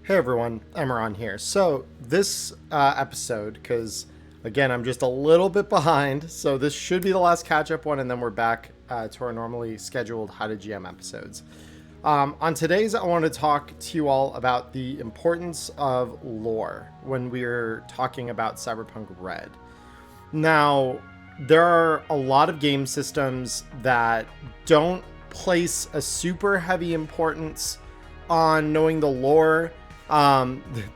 Hey everyone, Emmerron here. So this episode, because again I'm just a little bit behind, so this should be the last catch-up one, and then we're back to our normally scheduled How to GM episodes. On today's, I want to talk to you all about the importance of lore when we're talking about Cyberpunk RED. Now, there are a lot of game systems that don't place a super heavy importance on knowing the lore.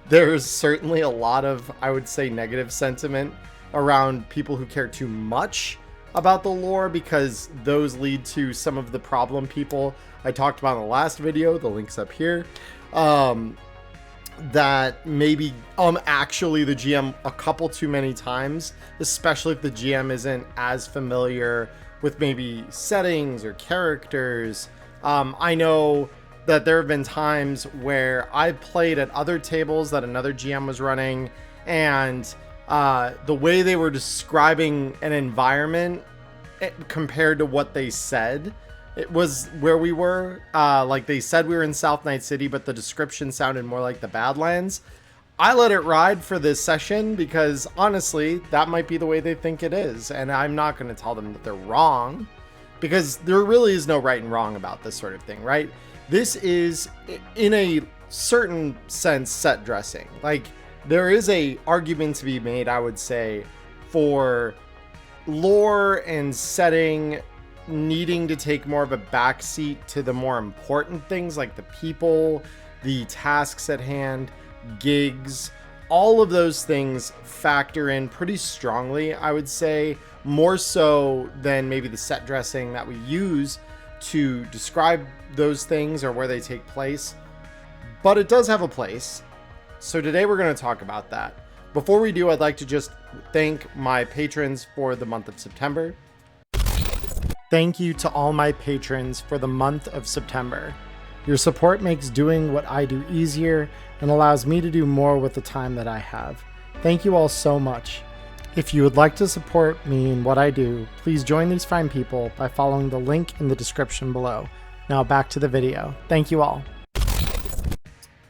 There's certainly a lot of, I would say, negative sentiment around people who care too much about the lore, because those lead to some of the problem people I talked about in the last video. The link's up here. That maybe actually the GM a couple too many times, especially if the GM isn't as familiar with maybe settings or characters. I know that there have been times where I've played at other tables that another GM was running, and the way they were describing an environment compared to what they said, it was where we were. Like they said we were in South Night City, but the description sounded more like the Badlands. I let it ride for this session because honestly, that might be the way they think it is. And I'm not going to tell them that they're wrong, because there really is no right and wrong about this sort of thing, right? This is, in a certain sense, set dressing. Like, there is a argument to be made, I would say, for lore and setting needing to take more of a backseat to the more important things, like the people, the tasks at hand, gigs. All of those things factor in pretty strongly, I would say, more so than maybe the set dressing that we use to describe those things or where they take place. But it does have a place. So today we're going to talk about that. Before we do, I'd like to just thank my patrons for the month of September. Thank you to all my patrons for the month of September. Your support makes doing what I do easier and allows me to do more with the time that I have. Thank you all so much. If you would like to support me in what I do, please join these fine people by following the link in the description below. Now back to the video. Thank you all.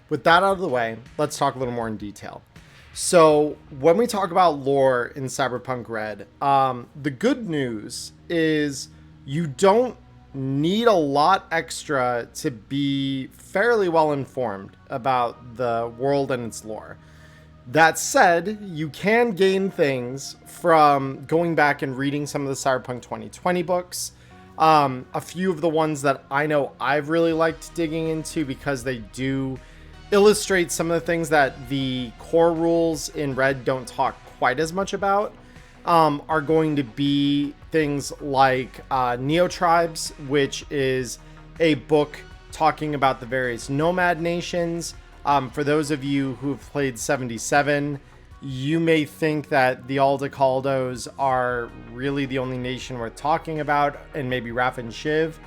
With that out of the way, let's talk a little more in detail. So when we talk about lore in Cyberpunk RED, the good news is you don't need a lot extra to be fairly well informed about the world and its lore. That said, you can gain things from going back and reading some of the Cyberpunk 2020 books. A few of the ones that I know I've really liked digging into, because they do illustrate some of the things that the core rules in RED don't talk quite as much about, are going to be things like Neo-Tribes, which is a book talking about the various nomad nations. For those of you who've played 77, you may think that the Aldecaldos are really the only nation worth talking about, and maybe Raph and Shiv.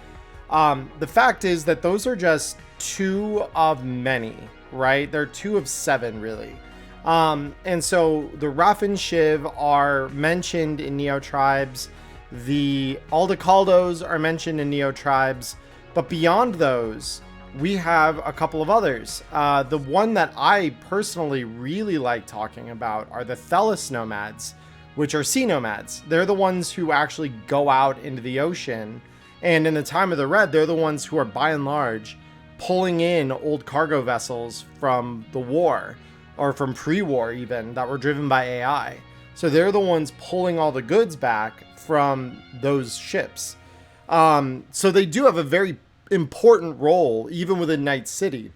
The fact is that those are just two of many, right? They're two of seven, really. And so the Raph and Shiv are mentioned in Neo-Tribes. The Aldecaldos are mentioned in Neo-Tribes. But beyond those, we have a couple of others. The one that I personally really like talking about are the Thelis nomads, which are sea nomads. They're the ones who actually go out into the ocean. And in the time of the Red, they're the ones who are, by and large, pulling in old cargo vessels from the war, or from pre-war even, that were driven by AI. So they're the ones pulling all the goods back from those ships. So they do have a very important role even within Night City.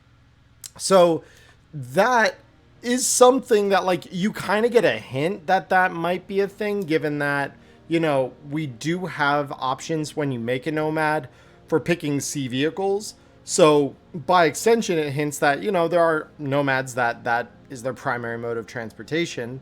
So that is something that, like, you kind of get a hint that that might be a thing, given that, you know, we do have options when you make a nomad for picking sea vehicles. So by extension, it hints that, you know, there are nomads that is their primary mode of transportation,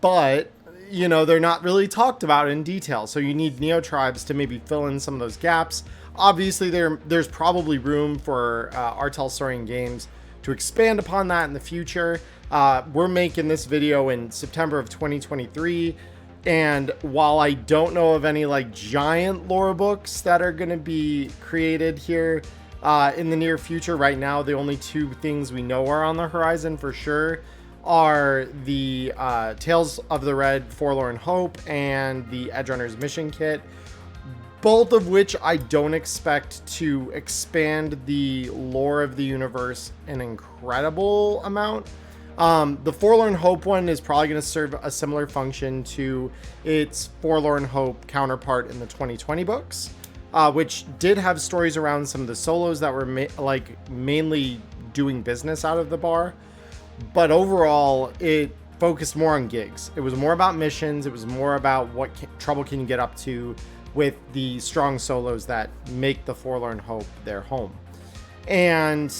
but, you know, they're not really talked about in detail. So you need Neo-Tribes to maybe fill in some of those gaps. Obviously, there's probably room for Artel Saurian Games to expand upon that in the future. We're making this video in September of 2023. And while I don't know of any like giant lore books that are going to be created here, in the near future. Right now, the only two things we know are on the horizon for sure are the Tales of the Red Forlorn Hope and the Edgerunner's Mission Kit, both of which I don't expect to expand the lore of the universe an incredible amount. The Forlorn Hope one is probably going to serve a similar function to its Forlorn Hope counterpart in the 2020 books, which did have stories around some of the solos that were mainly doing business out of the bar. But overall, it focused more on gigs. It was more about missions. It was more about what trouble can you get up to with the strong solos that make the Forlorn Hope their home. And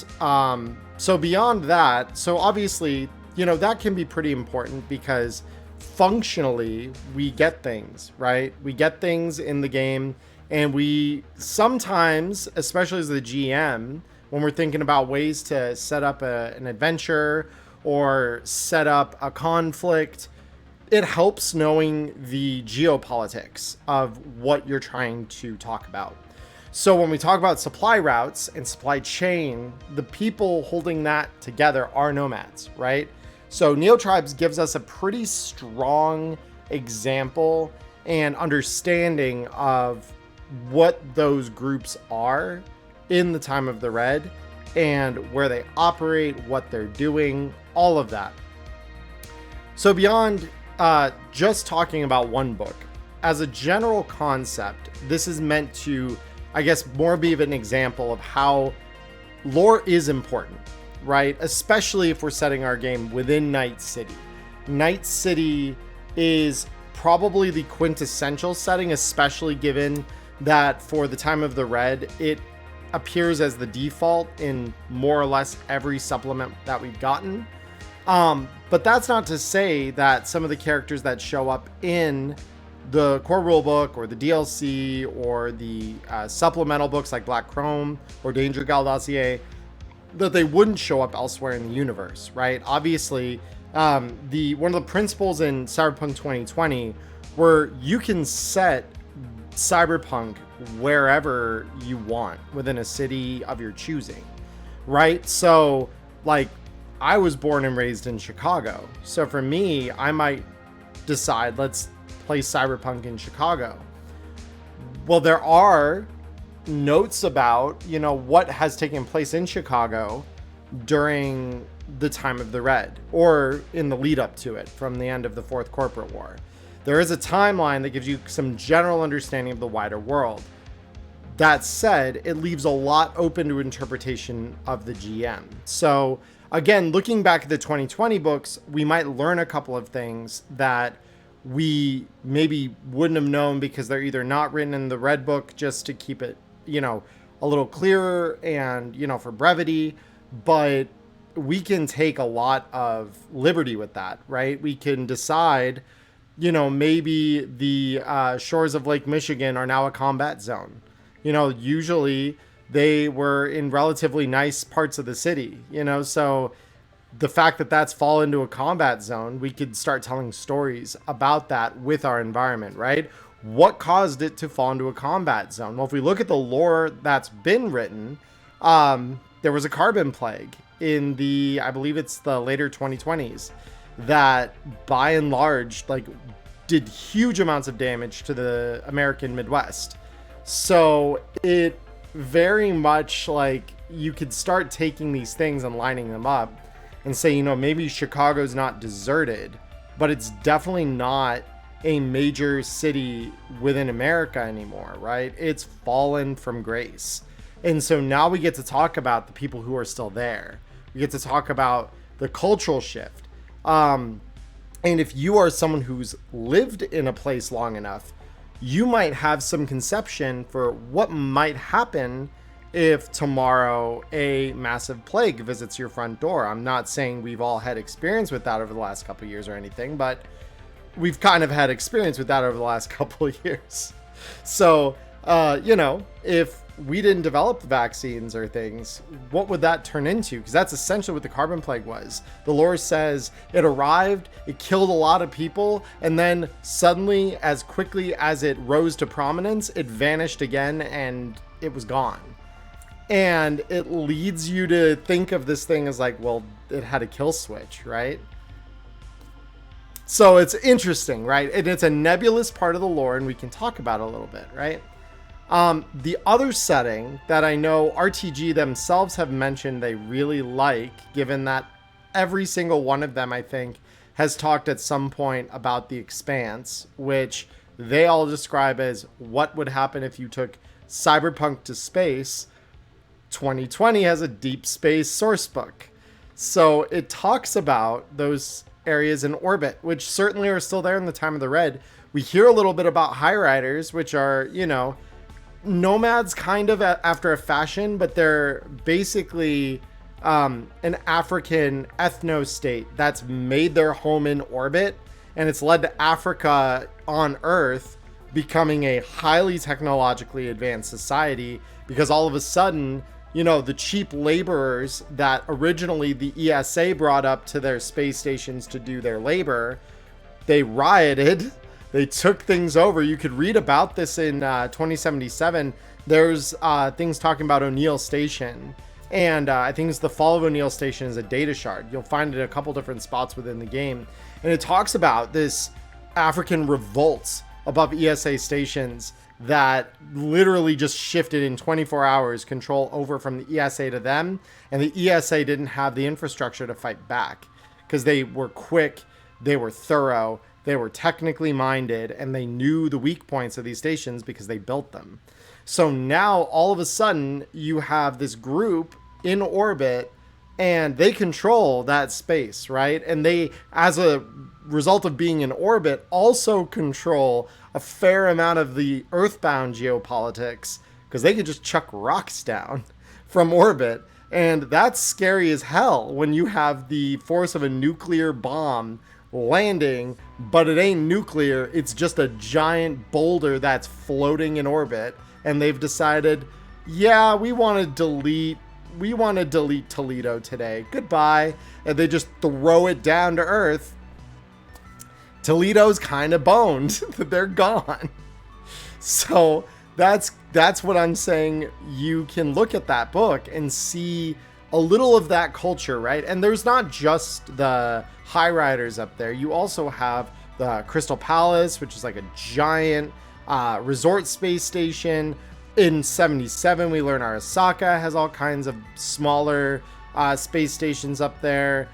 so beyond that, so obviously, you know, that can be pretty important because functionally we get things, right? We get things in the game, and we sometimes, especially as the GM, when we're thinking about ways to set up an adventure or set up a conflict, it helps knowing the geopolitics of what you're trying to talk about. So when we talk about supply routes and supply chain, the people holding that together are nomads, right? So Neotribes gives us a pretty strong example and understanding of what those groups are in the time of the Red and where they operate, what they're doing, all of that. So beyond just talking about one book, as a general concept, this is meant to, I guess, more be of an example of how lore is important, right? Especially if we're setting our game within Night City. Night City is probably the quintessential setting, especially given that for the time of the Red, it appears as the default in more or less every supplement that we've gotten. But that's not to say that some of the characters that show up in the core rulebook or the DLC or the supplemental books like Black Chrome or Danger Gal Dossier, that they wouldn't show up elsewhere in the universe, right? Obviously, one of the principles in Cyberpunk 2020 where you can set Cyberpunk wherever you want within a city of your choosing, right? So, like, I was born and raised in Chicago. So for me, I might decide, let's play Cyberpunk in Chicago. Well, there are notes about, you know, what has taken place in Chicago during the time of the Red or in the lead up to it from the end of the Fourth Corporate War. There is a timeline that gives you some general understanding of the wider world. That said, it leaves a lot open to interpretation of the GM. So again, looking back at the 2020 books, we might learn a couple of things that we maybe wouldn't have known because they're either not written in the Red book just to keep it, you know, a little clearer and, you know, for brevity, but we can take a lot of liberty with that, right? We can decide, you know, maybe the shores of Lake Michigan are now a combat zone. You know, usually they were in relatively nice parts of the city, you know, so the fact that that's fall into a combat zone, we could start telling stories about that with our environment, right? What caused it to fall into a combat zone? Well, if we look at the lore that's been written, there was a carbon plague in the, I believe it's the later 2020s, that by and large, like, did huge amounts of damage to the American Midwest. So it very much, like, you could start taking these things and lining them up and say, you know, maybe Chicago's not deserted, but it's definitely not a major city within America anymore, right? It's fallen from grace. And so now we get to talk about the people who are still there. We get to talk about the cultural shift. And if you are someone who's lived in a place long enough, you might have some conception for what might happen if tomorrow a massive plague visits your front door. I'm not saying we've all had experience with that over the last couple of years or anything, but we've kind of had experience with that over the last couple of years. So, you know, if we didn't develop the vaccines or things, what would that turn into? Because that's essentially what the carbon plague was. The lore says it arrived, it killed a lot of people, and then suddenly, as quickly as it rose to prominence, it vanished again and it was gone. And it leads you to think of this thing as like, well, it had a kill switch, right? So it's interesting, right? And it's a nebulous part of the lore, and we can talk about it a little bit, right? The other setting that I know RTG themselves have mentioned they really like, given that every single one of them, I think, has talked at some point about the Expanse, which they all describe as what would happen if you took Cyberpunk to space. 2020 has a deep space source book. So it talks about those areas in orbit, which certainly are still there in the time of the Red. We hear a little bit about High Riders, which are, you know, nomads kind of after a fashion, but they're basically an African ethno state that's made their home in orbit, and it's led to Africa on Earth becoming a highly technologically advanced society, because all of a sudden, you know, the cheap laborers that originally the ESA brought up to their space stations to do their labor, they rioted. They took things over. You could read about this in 2077. There's things talking about O'Neill Station. And I think it's the fall of O'Neill Station is a data shard. You'll find it in a couple different spots within the game. And it talks about this African revolts above ESA stations that literally just shifted in 24 hours control over from the ESA to them. And the ESA didn't have the infrastructure to fight back because they were quick, they were thorough, they were technically minded, and they knew the weak points of these stations because they built them. So now all of a sudden you have this group in orbit and they control that space, right? And they, as a result of being in orbit, also control a fair amount of the earthbound geopolitics because they could just chuck rocks down from orbit. And that's scary as hell when you have the force of a nuclear bomb landing, but it ain't nuclear. It's just a giant boulder that's floating in orbit. And they've decided, yeah, we want to delete Toledo today. Goodbye. And they just throw it down to Earth. Toledo's kind of boned. They're gone. So that's what I'm saying. You can look at that book and see a little of that culture, right? And there's not just the High Riders up there. You also have the Crystal Palace, which is like a giant resort space station. In 77, we learn Arasaka has all kinds of smaller space stations up there,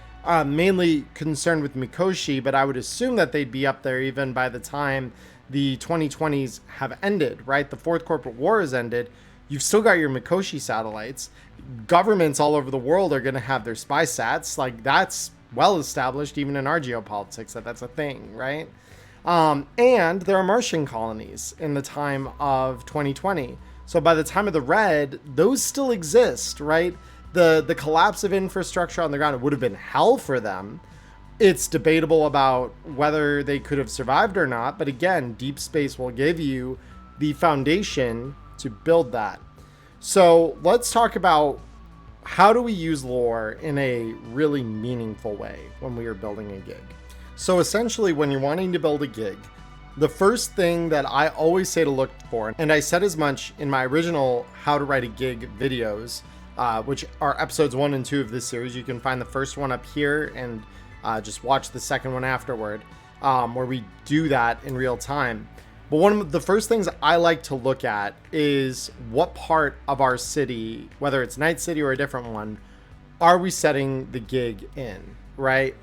mainly concerned with Mikoshi, but I would assume that they'd be up there even by the time the 2020s have ended, right? The Fourth Corporate War has ended. You've still got your Mikoshi satellites. Governments all over the world are going to have their spy sats. Like, that's well established even in our geopolitics that that's a thing, right? And there are Martian colonies in the time of 2020. So by the time of the Red, those still exist, right? The collapse of infrastructure on the ground, it would have been hell for them. It's debatable about whether they could have survived or not. But again, deep space will give you the foundation to build that. So let's talk about how do we use lore in a really meaningful way when we are building a gig. So essentially, when you're wanting to build a gig, the first thing that I always say to look for, and I said as much in my original How to Write a Gig videos, which are episodes 1 and 2 of this series. You can find the first one up here and just watch the second one afterward, where we do that in real time. But one of the first things I like to look at is what part of our city, whether it's Night City or a different one, are we setting the gig in, right?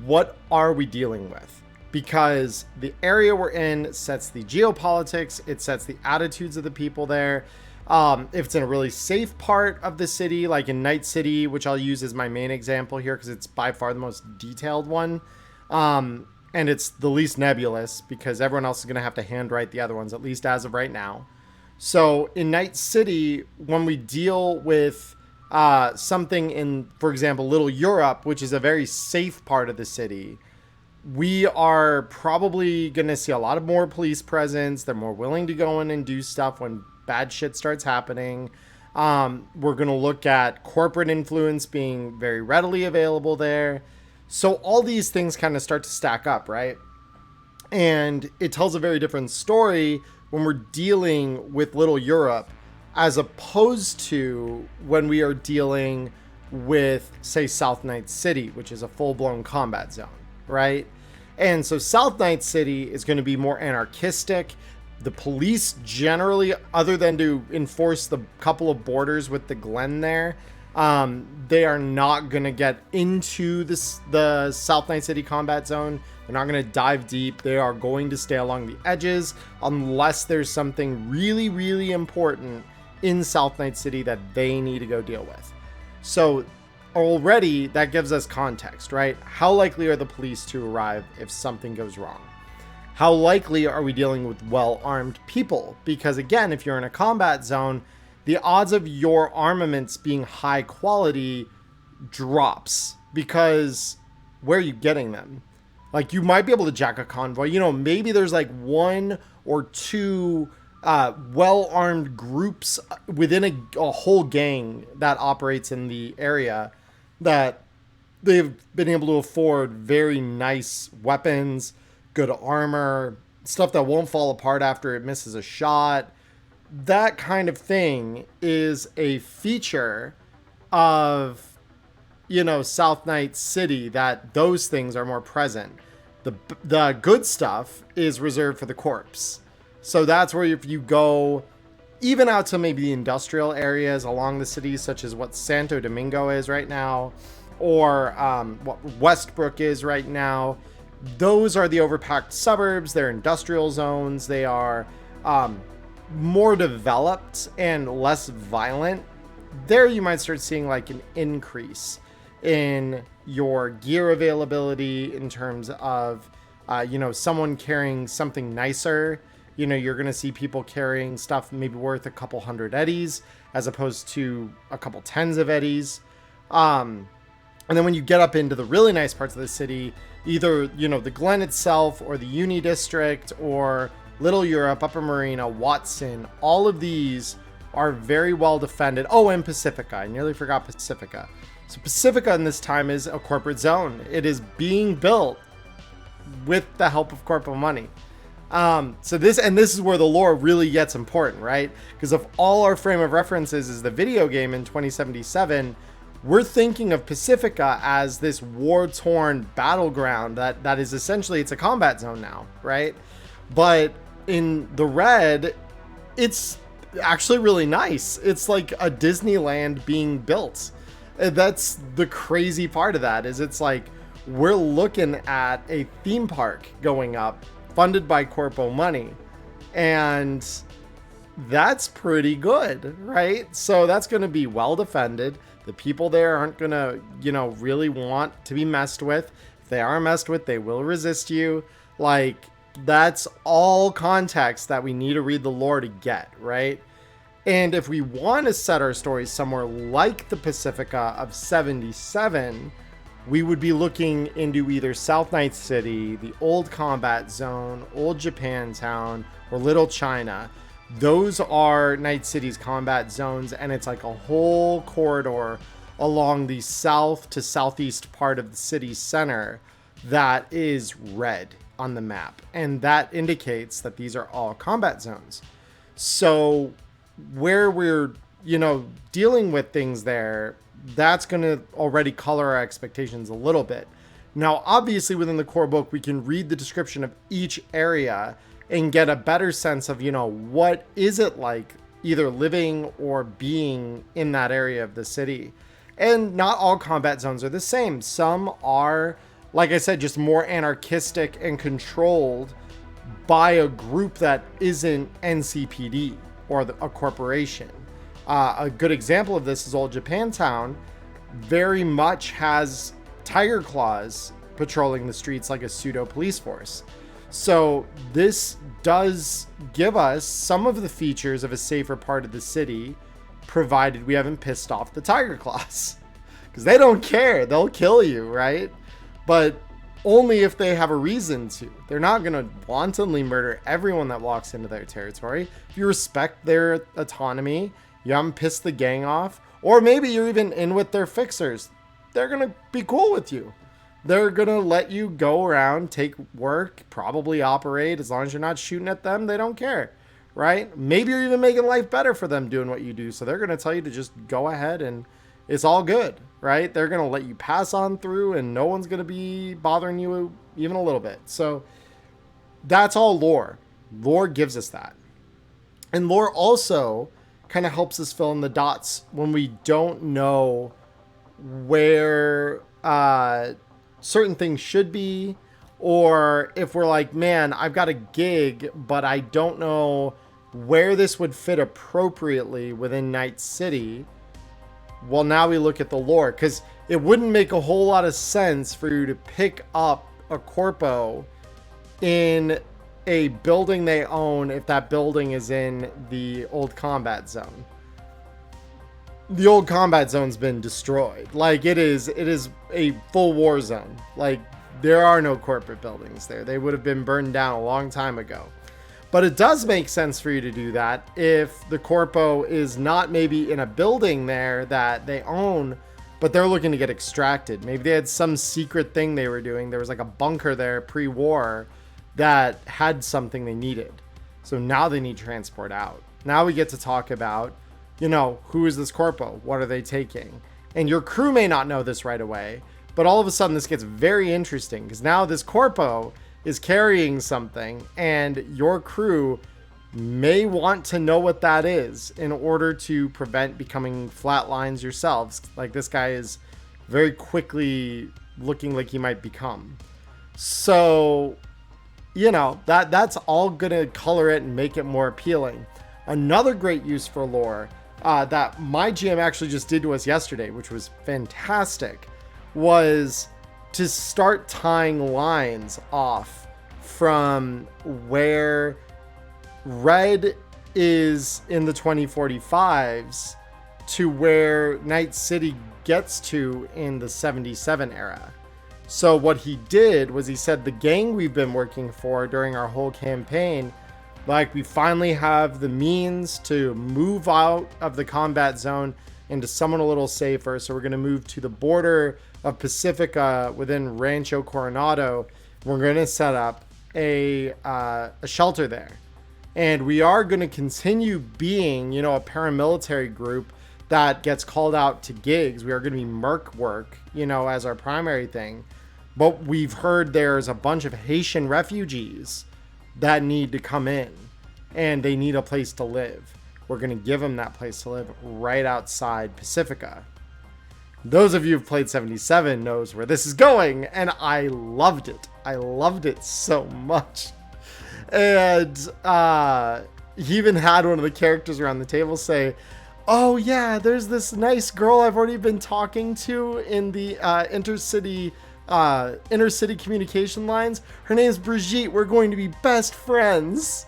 What are we dealing with? Because the area we're in sets the geopolitics, it sets the attitudes of the people there. If it's in a really safe part of the city, like in Night City, which I'll use as my main example here because it's by far the most detailed one. And it's the least nebulous because everyone else is going to have to handwrite the other ones, at least as of right now. So in Night City, when we deal with something in, for example, Little Europe, which is a very safe part of the city, we are probably going to see a lot of more police presence. They're more willing to go in and do stuff when bad shit starts happening. We're going to look at corporate influence being very readily available there. So all these things kind of start to stack up, right? And it tells a very different story when we're dealing with Little Europe. as opposed to when we are dealing with, say, South Night City, which is a full-blown combat zone, right? And so South Night City is going to be more anarchistic. The police generally, other than to enforce the couple of borders with the Glen there, they are not going to get into the South Night City combat zone. They're not going to dive deep. They are going to stay along the edges unless there's something really, really important in South Night City that they need to go deal with. So already that gives us context, right? How likely are the police to arrive if something goes wrong? How likely are we dealing with well-armed people? Because again, if you're in a combat zone, the odds of your armaments being high quality drops, because where are you getting them? Like, you might be able to jack a convoy. You know, maybe there's like one or two well-armed groups within a whole gang that operates in the area that they've been able to afford very nice weapons, good armor, stuff that won't fall apart after it misses a shot. That kind of thing is a feature of, you know, South Night City, that those things are more present. The good stuff is reserved for the corpse. So that's where if you go even out to maybe the industrial areas along the cities, such as what Santo Domingo is right now, or what Westbrook is right now, those are the overpacked suburbs. They're industrial zones. They are more developed and less violent. There you might start seeing like an increase in your gear availability in terms of, you know, someone carrying something nicer. You know, you're going to see people carrying stuff maybe worth a couple hundred eddies as opposed to a couple tens of eddies. And then when you get up into the really nice parts of the city, either, you know, the Glen itself or the Uni District or Little Europe, Upper Marina, Watson, all of these are very well defended. Oh, and Pacifica. I nearly forgot Pacifica. So Pacifica in this time is a corporate zone. It is being built with the help of corporate money. So this is where the lore really gets important, right? Because if all our frame of references is the video game in 2077, we're thinking of Pacifica as this war-torn battleground that is essentially, it's a combat zone now, right? But in the Red, it's actually really nice. It's like a Disneyland being built. That's the crazy part of that, is it's like we're looking at a theme park going up funded by corpo money, and that's pretty good, right? So that's going to be well defended. The people there aren't going to, you know, really want to be messed with. If they are messed with, they will resist you. Like, that's all context that we need to read the lore to get, right? And if we want to set our stories somewhere like the Pacifica of 77, we would be looking into either South Night City, the Old Combat Zone, Old Japantown, or Little China. Those are Night City's combat zones, and it's like a whole corridor along the south to southeast part of the city center that is red on the map. And that indicates that these are all combat zones. So where we're, you know, dealing with things there, that's going to already color our expectations a little bit. Now, obviously, within the core book, we can read the description of each area and get a better sense of, you know, what is it like either living or being in that area of the city. And not all combat zones are the same. Some are, like I said, just more anarchistic and controlled by a group that isn't NCPD or a corporation. A good example of this is Old Japantown. Very much has Tiger Claws patrolling the streets like a pseudo police force. So this does give us some of the features of a safer part of the city, provided we haven't pissed off the Tiger Claws, because they don't care. They'll kill you, right? But only if they have a reason to. They're not going to wantonly murder everyone that walks into their territory. If you respect their autonomy, you haven't pissed the gang off, or maybe you're even in with their fixers, they're going to be cool with you. They're going to let you go around, take work, probably operate. As long as you're not shooting at them, they don't care, right? Maybe you're even making life better for them doing what you do. So they're going to tell you to just go ahead and it's all good, right? They're going to let you pass on through and no one's going to be bothering you even a little bit. So that's all lore. Lore gives us that. And lore also kind of helps us fill in the dots when we don't know where certain things should be, or if we're like, man, I've got a gig, but I don't know where this would fit appropriately within Night City. Well, now we look at the lore, because it wouldn't make a whole lot of sense for you to pick up a corpo in a building they own if that building is in the old combat zone. The old combat zone's been destroyed. Like, it is a full war zone. Like, there are no corporate buildings there. They would have been burned down a long time ago. But it does make sense for you to do that if the corpo is not maybe in a building there that they own, but they're looking to get extracted. Maybe they had some secret thing they were doing. There was like a bunker there pre-war that had something they needed. So now they need transport out. Now we get to talk about, you know, who is this corpo? What are they taking? And your crew may not know this right away, but all of a sudden this gets very interesting because now this corpo is carrying something and your crew may want to know what that is in order to prevent becoming flatlines yourselves. Like this guy is very quickly looking like he might become. So, you know, that's all gonna color it and make it more appealing. Another great use for lore that my GM actually just did to us yesterday, which was fantastic, was to start tying lines off from where Red is in the 2045s to where Night City gets to in the 77 era. So what he did was he said the gang we've been working for during our whole campaign, like we finally have the means to move out of the combat zone into someone a little safer. So we're going to move to the border of Pacifica within Rancho Coronado. We're going to set up a shelter there. And we are going to continue being, you know, a paramilitary group that gets called out to gigs. We are going to be merc work, you know, as our primary thing. But we've heard there's a bunch of Haitian refugees that need to come in and they need a place to live. We're going to give them that place to live right outside Pacifica. Those of you who've played 77 knows where this is going, and I loved it. I loved it so much. And he even had one of the characters around the table say, oh yeah, there's this nice girl I've already been talking to in the inner city communication lines. Her name is Brigitte. We're going to be best friends.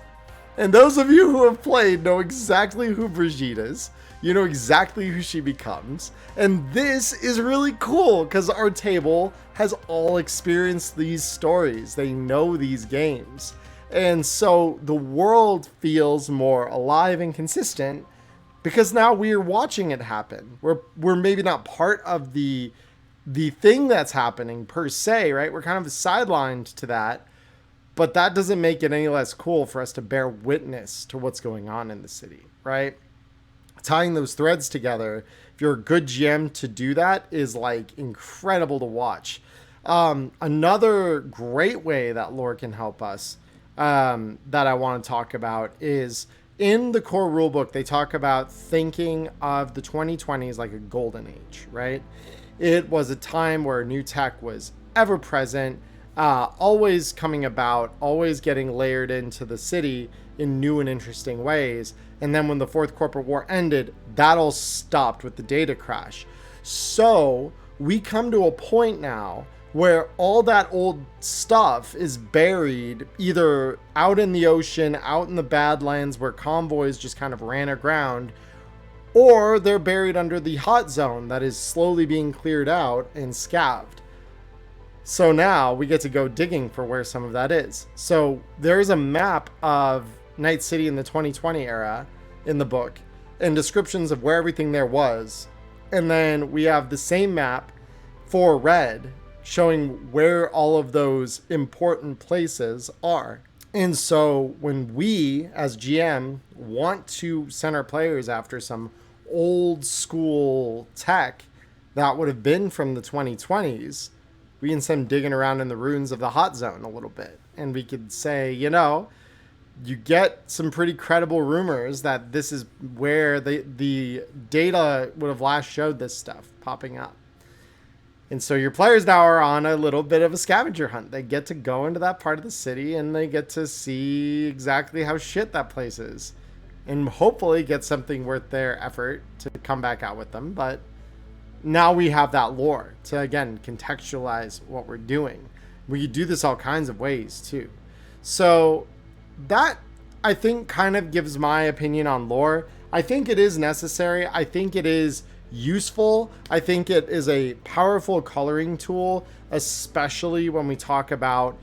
And those of you who have played know exactly who Brigitte is. You know exactly who she becomes. And this is really cool because our table has all experienced these stories. They know these games. And so the world feels more alive and consistent because now we're watching it happen. We're maybe not part of the thing that's happening per se, right? We're kind of sidelined to that, but that doesn't make it any less cool for us to bear witness to what's going on in the city, right? Tying those threads together, if you're a good GM to do that, is like incredible to watch. Another great way that lore can help us that I want to talk about is in the core rulebook, they talk about thinking of the 2020s like a golden age, right? It was a time where new tech was ever present, always coming about, always getting layered into the city in new and interesting ways. And then when the Fourth Corporate War ended, that all stopped with the data crash. So we come to a point now where all that old stuff is buried either out in the ocean, out in the Badlands where convoys just kind of ran aground, or they're buried under the hot zone that is slowly being cleared out and scavved. So now we get to go digging for where some of that is. So there's a map of Night City in the 2020 era in the book and descriptions of where everything there was. And then we have the same map for Red showing where all of those important places are. And so when we, as GM, want to send our players after some old school tech that would have been from the 2020s, we can send them digging around in the ruins of the hot zone a little bit. And we could say, you get some pretty credible rumors that this is where the data would have last showed this stuff popping up. And so your players now are on a little bit of a scavenger hunt. They get to go into that part of the city and they get to see exactly how shit that place is. And hopefully get something worth their effort to come back out with them. But now we have that lore to, again, contextualize what we're doing. We could do this all kinds of ways, too. So that, I think, kind of gives my opinion on lore. I think it is necessary. I think it is useful. I think it is a powerful coloring tool, especially when we talk about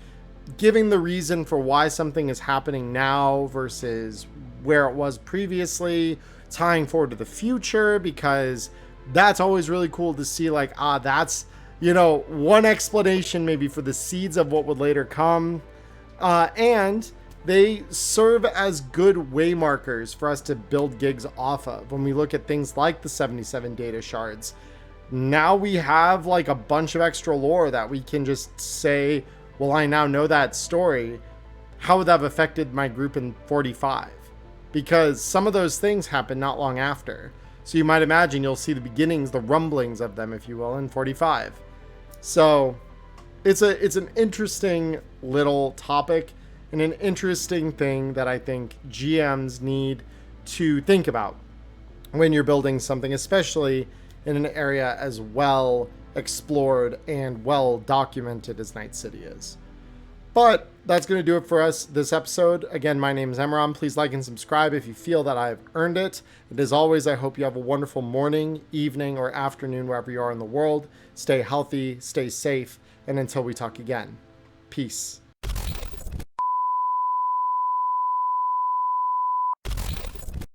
giving the reason for why something is happening now versus where it was previously, tying forward to the future, because that's always really cool to see, like, that's, one explanation maybe for the seeds of what would later come. And they serve as good waymarkers for us to build gigs off of. When we look at things like the 77 data shards, now we have like a bunch of extra lore that we can just say, well, I now know that story. How would that have affected my group in 45? Because some of those things happen not long after. So you might imagine you'll see the beginnings, the rumblings of them, if you will, in 45. So it's an interesting little topic and an interesting thing that I think GMs need to think about when you're building something, especially in an area as well explored and well documented as Night City is. But that's going to do it for us this episode. Again, my name is Emmerron. Please like and subscribe if you feel that I've earned it. And as always, I hope you have a wonderful morning, evening, or afternoon wherever you are in the world. Stay healthy, stay safe, and until we talk again, peace.